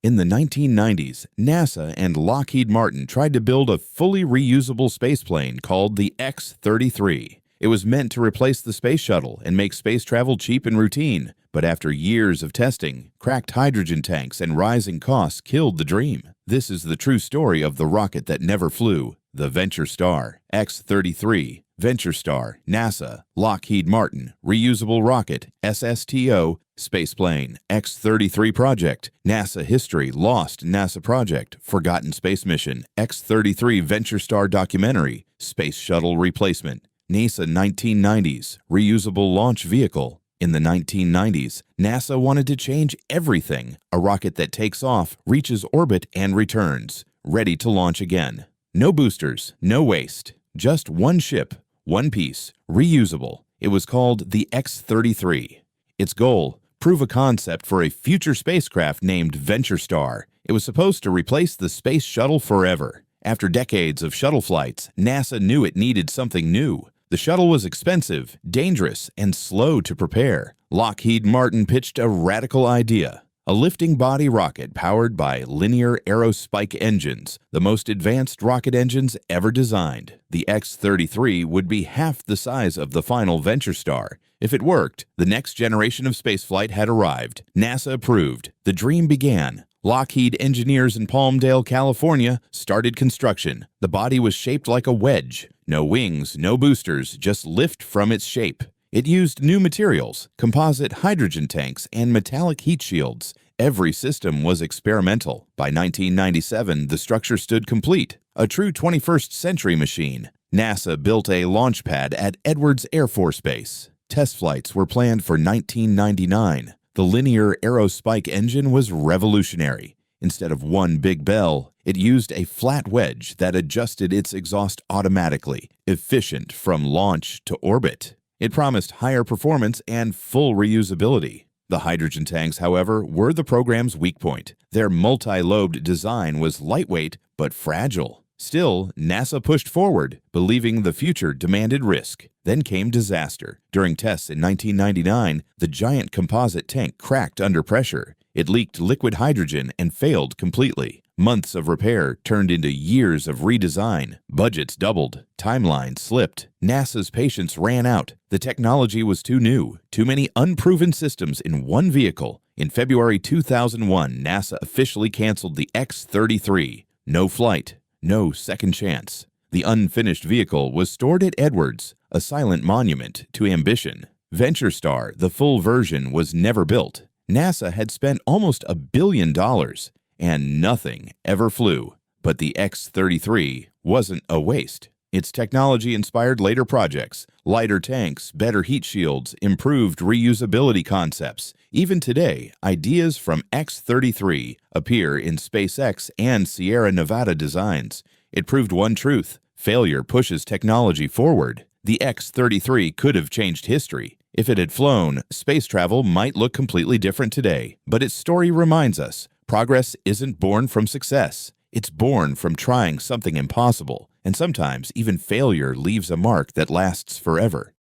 In the 1990s, NASA and Lockheed Martin tried to build a fully reusable spaceplane called the X-33. It was meant to replace the Space Shuttle and make space travel cheap and routine, but after years of testing, cracked hydrogen tanks and rising costs killed the dream. This is the true story of the rocket that never flew, the VentureStar X-33. VentureStar, NASA, Lockheed Martin, Reusable Rocket, SSTO, Spaceplane, X-33 Project, NASA History, Lost NASA Project, Forgotten Space Mission, X-33 VentureStar Documentary, Space Shuttle Replacement, NASA 1990s, Reusable Launch Vehicle. In the 1990s, NASA wanted to change everything, a rocket that takes off, reaches orbit, and returns, ready to launch again. No boosters, no waste, just one ship, one piece, reusable. It was called the X-33. Its goal, prove a concept for a future spacecraft named VentureStar. It was supposed to replace the Space Shuttle forever. After decades of shuttle flights, NASA knew it needed something new. The shuttle was expensive, dangerous, and slow to prepare. Lockheed Martin pitched a radical idea. A lifting body rocket powered by linear aerospike engines, the most advanced rocket engines ever designed. The X-33 would be half the size of the final VentureStar. If it worked, the next generation of spaceflight had arrived. NASA approved. The dream began. Lockheed engineers in Palmdale, California, started construction. The body was shaped like a wedge. No wings, no boosters, just lift from its shape. It used new materials, composite hydrogen tanks, and metallic heat shields. Every system was experimental. By 1997, the structure stood complete, a true 21st century machine. NASA built a launch pad at Edwards Air Force Base. Test flights were planned for 1999. The linear aerospike engine was revolutionary. Instead of one big bell, it used a flat wedge that adjusted its exhaust automatically, efficient from launch to orbit. It promised higher performance and full reusability. The hydrogen tanks, however, were the program's weak point. Their multi-lobed design was lightweight but fragile. Still, NASA pushed forward, believing the future demanded risk. Then came disaster. During tests in 1999, the giant composite tank cracked under pressure. It leaked liquid hydrogen and failed completely. Months of repair turned into years of redesign. Budgets doubled. Timelines slipped. NASA's patience ran out. The technology was too new. Too many unproven systems in one vehicle. In February 2001, NASA officially canceled the X-33. No flight. No second chance. The unfinished vehicle was stored at Edwards, a silent monument to ambition. VentureStar, the full version, was never built. NASA had spent almost $1 billion, and nothing ever flew. But the X-33 wasn't a waste. Its technology inspired later projects: lighter tanks, better heat shields, improved reusability concepts. Even today, ideas from X-33 appear in SpaceX and Sierra Nevada designs. It proved one truth: failure pushes technology forward. The X-33 could have changed history. If it had flown, space travel might look completely different today. But its story reminds us, progress isn't born from success. It's born from trying something impossible, and sometimes even failure leaves a mark that lasts forever.